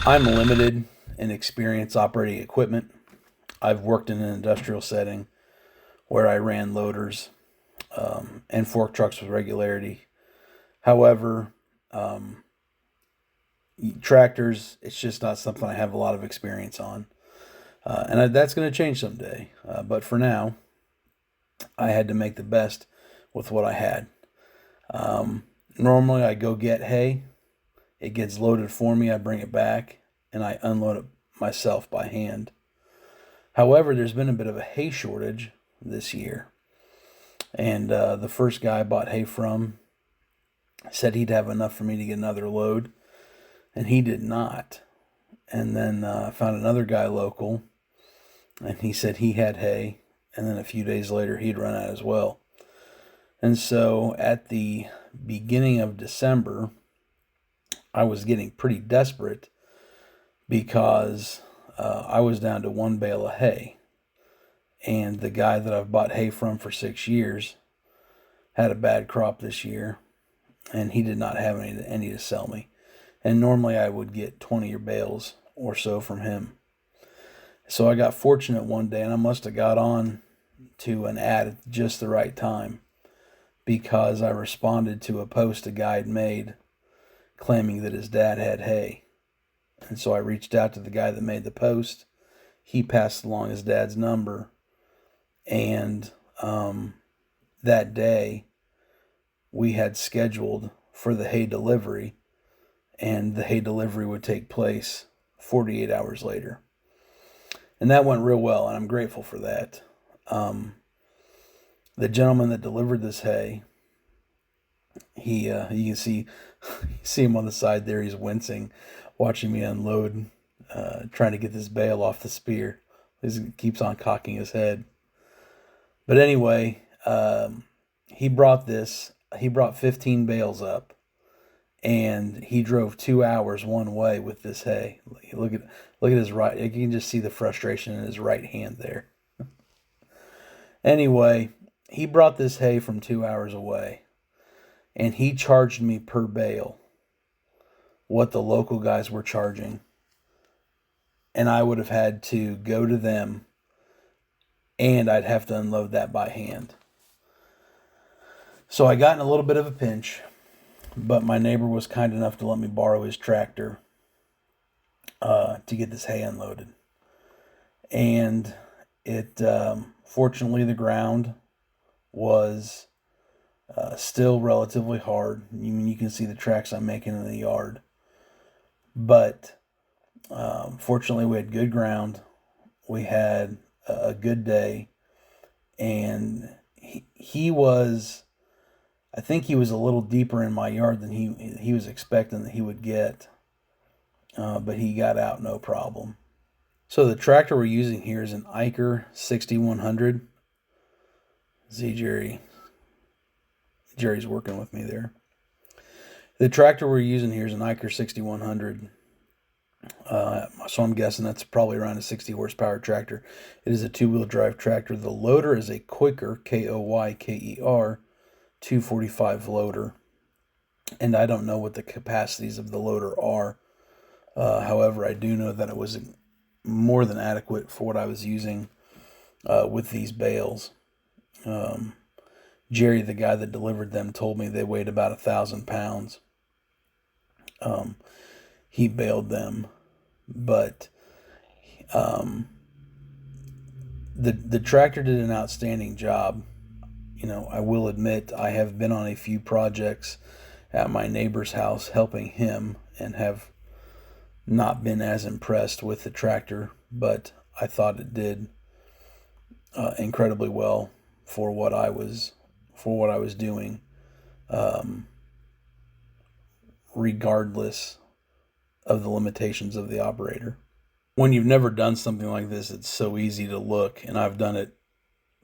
I'm limited in experience operating equipment. I've worked in an industrial setting where I ran loaders and fork trucks with regularity. However, um, tractors, it's just not something I have a lot of experience on. That's going to change someday. But for now, I had to make the best with what I had. Um, Normally, I go get hay. It gets loaded for me. I bring it back and I unload it myself by hand. However, there's been a bit of a hay shortage this year. And the first guy I bought hay from said he'd have enough for me to get another load, and he did not. And then I found another guy local, and he said he had hay, and then a few days later he'd run out as well. And so at the beginning of December, I was getting pretty desperate because I was down to one bale of hay. And the guy that I've bought hay from for 6 years had a bad crop this year, and he did not have any to sell me. And normally I would get 20 bales or so from him. So I got fortunate one day, and I must have got on to an ad at just the right time because I responded to a post a guy had made claiming that his dad had hay. And so I reached out to the guy that made the post. He passed along his dad's number, and that day we had scheduled for the hay delivery, and the hay delivery would take place 48 hours later. And that went real well, and I'm grateful for that. Um, the gentleman that delivered this hay, he you can see you see him on the side there. He's wincing, watching me unload, trying to get this bale off the spear. He keeps on cocking his head. But anyway, he brought this. He brought 15 bales up, and he drove 2 hours one way with this hay. Look at his right. You can just see the frustration in his right hand there. Anyway, he brought this hay from 2 hours away, and he charged me per bale what the local guys were charging, and I would have had to go to them, and I'd have to unload that by hand. So I got in a little bit of a pinch, but my neighbor was kind enough to let me borrow his tractor to get this hay unloaded. And it, fortunately, the ground was still relatively hard. You can see the tracks I'm making in the yard. But fortunately, we had good ground. We had a good day. And he was, I think he was a little deeper in my yard than he was expecting that he would get. But he got out no problem. So the tractor we're using here is an Eicher 6100. See, Jerry's working with me there. The tractor we're using here is an Eicher 6100. So I'm guessing that's probably around a 60 horsepower tractor. It is a two-wheel drive tractor. The loader is a Koyker, Koyker, 245 loader. And I don't know what the capacities of the loader are. However, I do know that it was more than adequate for what I was using with these bales. Jerry, the guy that delivered them, told me they weighed about 1,000 pounds. He baled them, but the tractor did an outstanding job. I will admit I have been on a few projects at my neighbor's house helping him and have not been as impressed with the tractor, but I thought it did incredibly well for what I was doing, um, regardless of the limitations of the operator. When you've never done something like this, it's so easy to look, and I've done it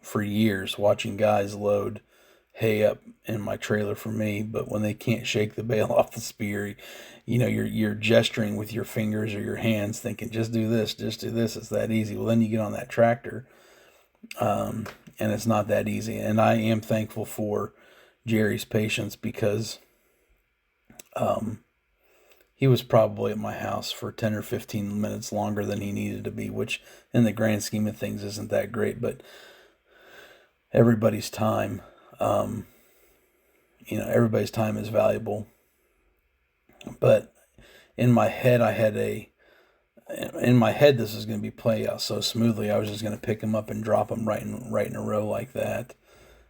for years, watching guys load hay up in my trailer for me, but when they can't shake the bale off the spear, you're gesturing with your fingers or your hands, thinking, just do this, it's that easy. Well, then you get on that tractor, and it's not that easy. And I am thankful for Jerry's patience because he was probably at my house for 10 or 15 minutes longer than he needed to be, which in the grand scheme of things isn't that great, but everybody's time, um, everybody's time is valuable. But in my head, this is going to be played out so smoothly. I was just going to pick him up and drop him right in a row like that.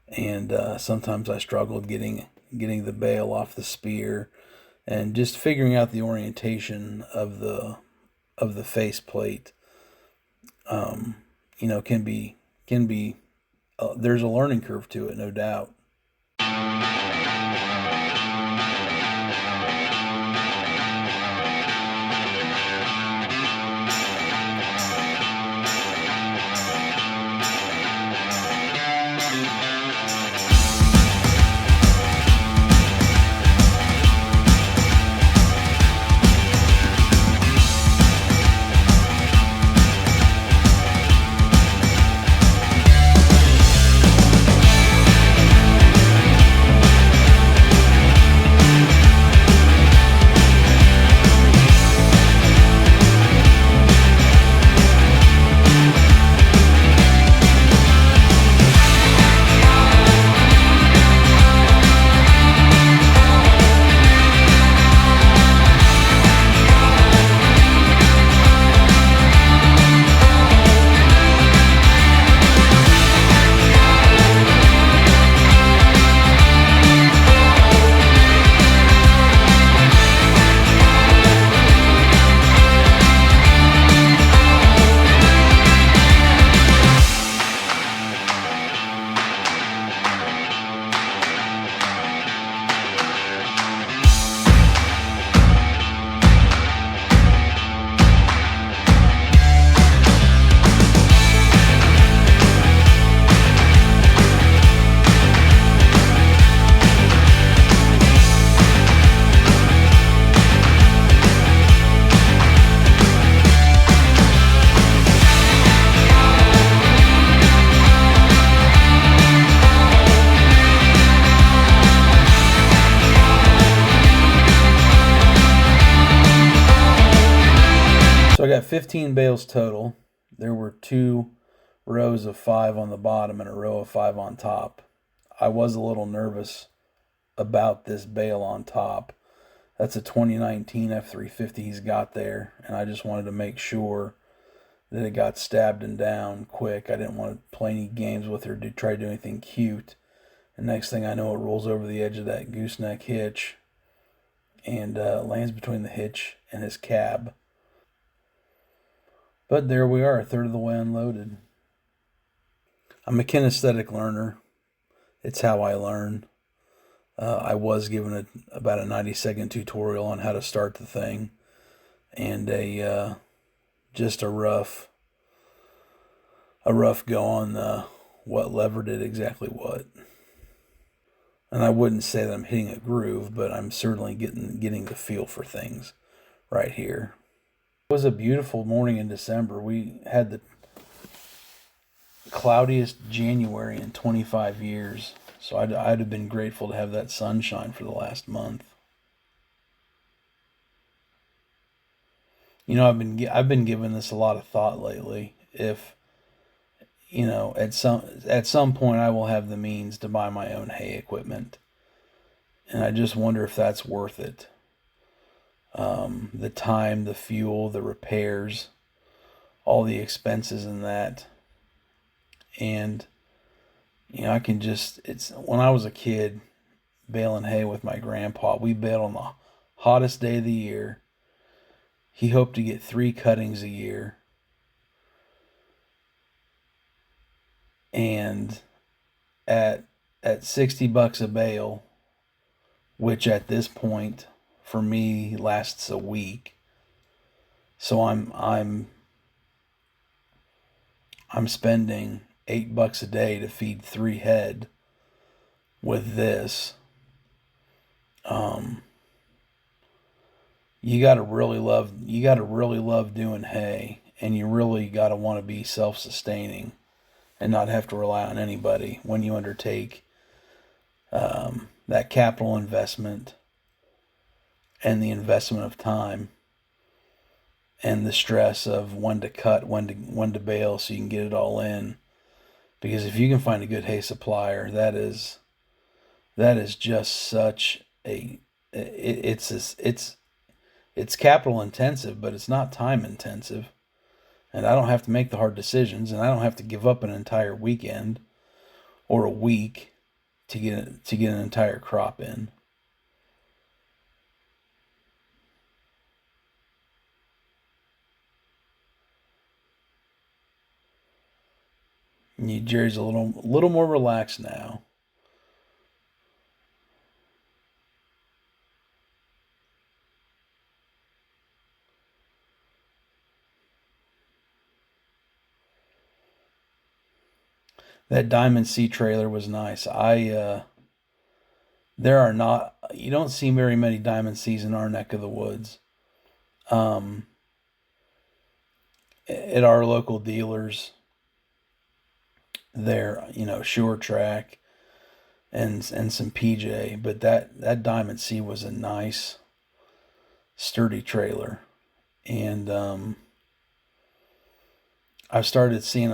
And sometimes I struggled getting the bail off the spear, and just figuring out the orientation of the face plate. Um, can be there's a learning curve to it, no doubt. So I got 15 bales total. There were 2 rows of 5 on the bottom and a row of 5 on top. I was a little nervous about this bale on top. That's a 2019 F350 he's got there, and I just wanted to make sure that it got stabbed and down quick. I didn't want to play any games with her to try to do anything cute. And next thing I know, it rolls over the edge of that gooseneck hitch and lands between the hitch and his cab. But there we are, a third of the way unloaded. I'm a kinesthetic learner. It's how I learn. I was given about a 90-second tutorial on how to start the thing, and just a rough go on what lever did exactly what. And I wouldn't say that I'm hitting a groove, but I'm certainly getting the feel for things right here. It was a beautiful morning in December. We had the cloudiest January in 25 years. So I'd have been grateful to have that sunshine for the last month. I've been giving this a lot of thought lately. If at some point I will have the means to buy my own hay equipment, and I just wonder if that's worth it. The time, the fuel, the repairs, all the expenses in that. And it's when I was a kid baling hay with my grandpa, we baled on the hottest day of the year. He hoped to get 3 cuttings a year. And at $60 a bale, which at this point for me lasts a week. So I'm spending $8 a day to feed 3 head with this. You gotta really love doing hay, and you really gotta want to be self-sustaining and not have to rely on anybody when you undertake that capital investment and the investment of time and the stress of when to cut, when to bail, so you can get it all in. Because if you can find a good hay supplier, that is just such a it's capital intensive, but it's not time intensive. And I don't have to make the hard decisions, and I don't have to give up an entire weekend or a week to get an entire crop in. Jerry's a little more relaxed now. That Diamond C trailer was nice. There are not you don't see very many Diamond C's in our neck of the woods. Um, at our local dealers, there, Sure Track and some PJ, but that Diamond C was a nice sturdy trailer, and I've started seeing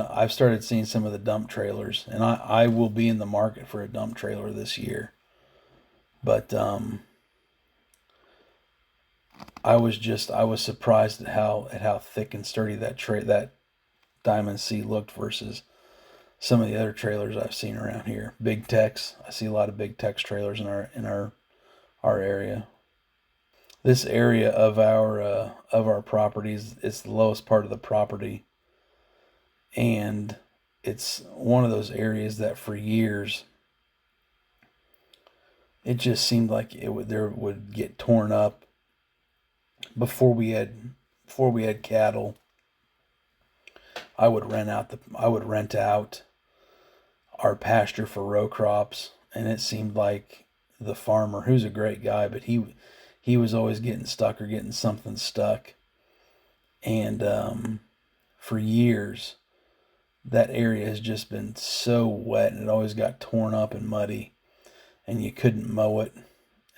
some of the dump trailers, and I will be in the market for a dump trailer this year. But I was surprised at how thick and sturdy that Diamond C looked versus some of the other trailers I've seen around here. Big Tex. I see a lot of Big Tex trailers in our area. This area of our properties, it's the lowest part of the property, and it's one of those areas that for years it just seemed like it would get torn up before we had before we had cattle. I would rent out our pasture for row crops, and it seemed like the farmer, who's a great guy, but he was always getting stuck or getting something stuck, and for years that area has just been so wet, and it always got torn up and muddy, and you couldn't mow it.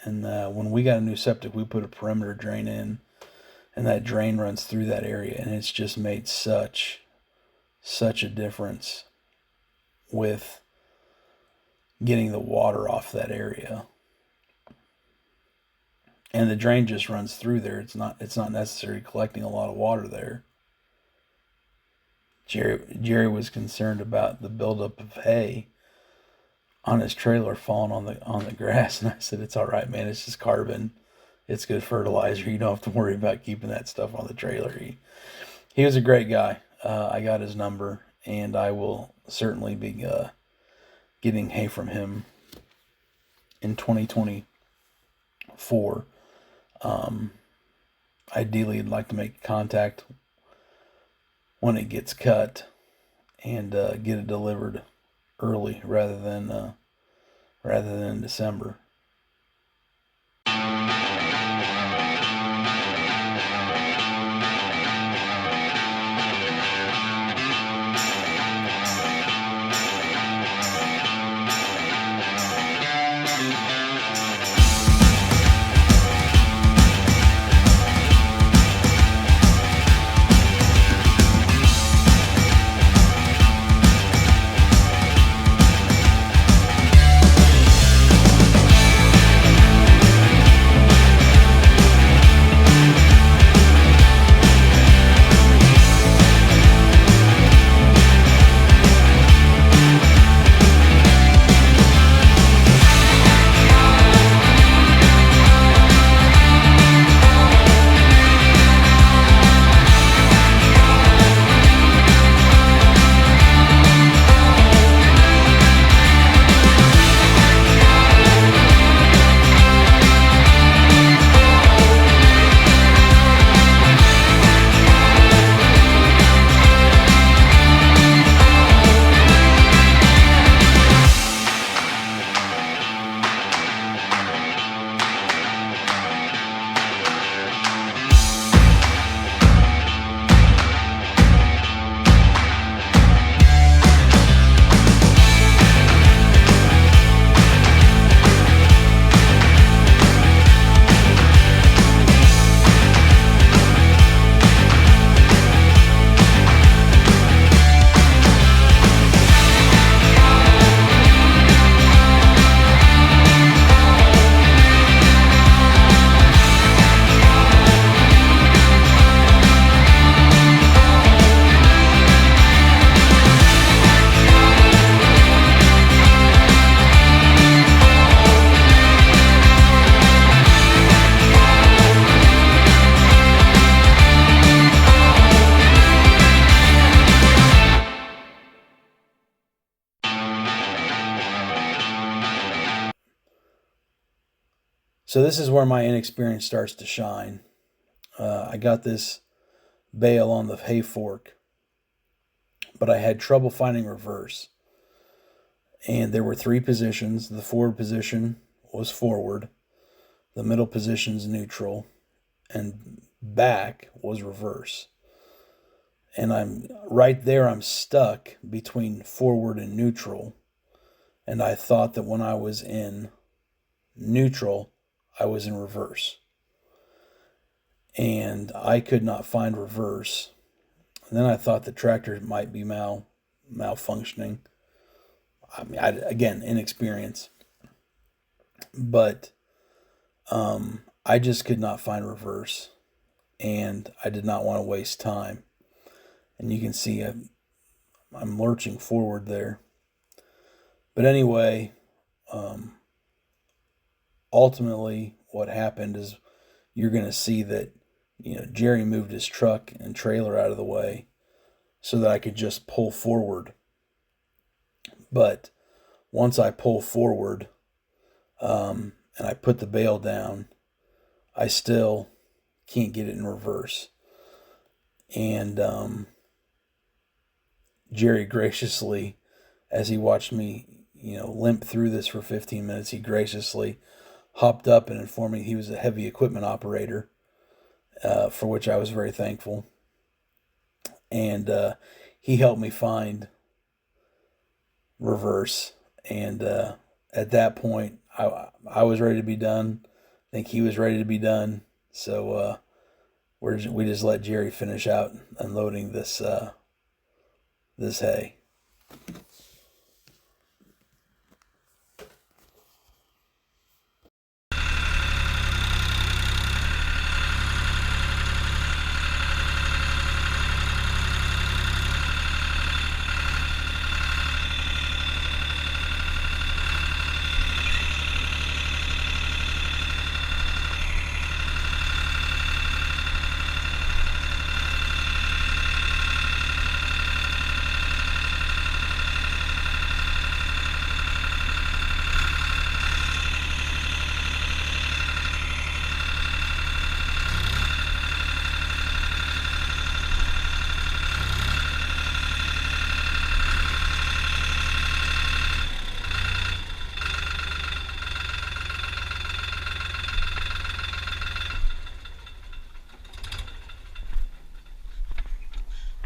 And when we got a new septic, we put a perimeter drain in, and that drain runs through that area, and it's just made such a difference with getting the water off that area. And the drain just runs through there. It's not necessary collecting a lot of water there. Jerry was concerned about the buildup of hay on his trailer falling on the grass, and I said, "It's all right, man. It's just carbon. It's good fertilizer. You don't have to worry about keeping that stuff on the trailer." He was a great guy. I got his number, and I will certainly be getting hay from him in 2024. Um, Ideally, I'd like to make contact when it gets cut and get it delivered early rather than in December. So this is where my inexperience starts to shine. I got this bale on the hay fork, but I had trouble finding reverse. And there were three positions. The forward position was forward, the middle position's neutral, and back was reverse. And I'm stuck between forward and neutral. And I thought that when I was in neutral, I was in reverse. And I could not find reverse. And then I thought the tractor might be malfunctioning. I mean, again, inexperience. But I just could not find reverse. And I did not want to waste time. And you can see I'm lurching forward there. But anyway, ultimately what happened is you're going to see that, Jerry moved his truck and trailer out of the way so that I could just pull forward. But once I pull forward and I put the bale down, I still can't get it in reverse. And Jerry graciously, as he watched me, limp through this for 15 minutes, he graciously hopped up and informed me he was a heavy equipment operator, for which I was very thankful. And he helped me find reverse. And at that point, I was ready to be done. I think he was ready to be done. So we just let Jerry finish out unloading this hay.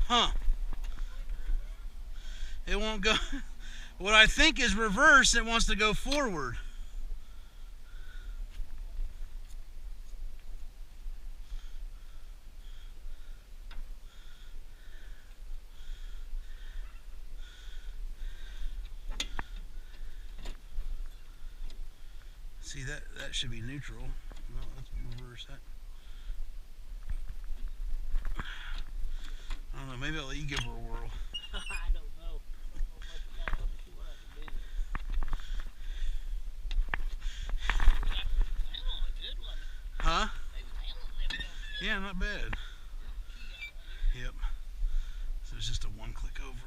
Huh. It won't go. What I think is reverse, it wants to go forward. See, that should be neutral. No, let's reverse that. I don't know, maybe I'll let you give her a whirl. I don't know. Let me see what I can do. Huh? Yeah, not bad. Yep. So it's just a one click over.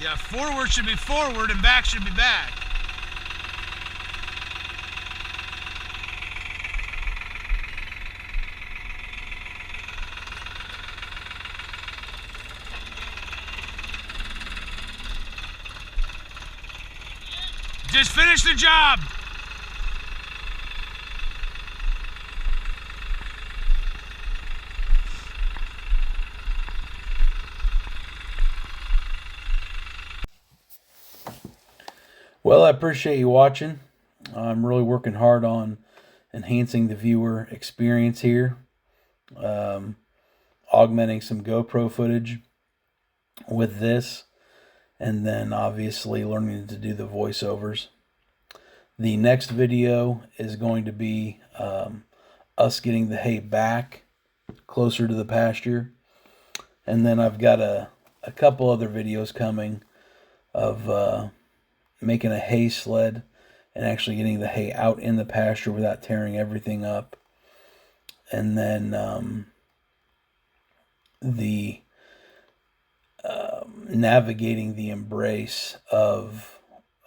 Yeah, forward should be forward and back should be back. Just finish the job. Well, I appreciate you watching. I'm really working hard on enhancing the viewer experience here, augmenting some GoPro footage with this, and then obviously learning to do the voiceovers. The next video is going to be us getting the hay back closer to the pasture. And then I've got a couple other videos coming of making a hay sled and actually getting the hay out in the pasture without tearing everything up. And then the navigating the embrace of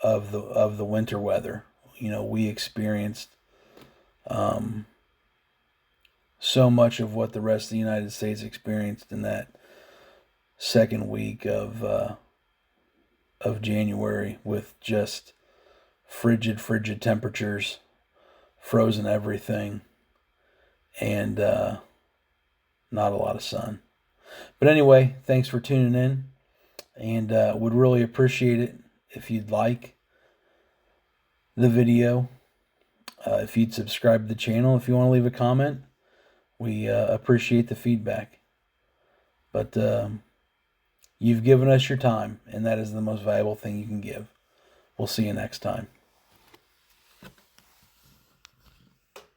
the winter weather. You know, we experienced so much of what the rest of the United States experienced in that second week of January, with just frigid temperatures, frozen everything, and not a lot of sun. But anyway, thanks for tuning in, and would really appreciate it if you'd like the video, if you'd subscribe to the channel, if you want to leave a comment. We appreciate the feedback. But you've given us your time, and that is the most valuable thing you can give. We'll see you next time.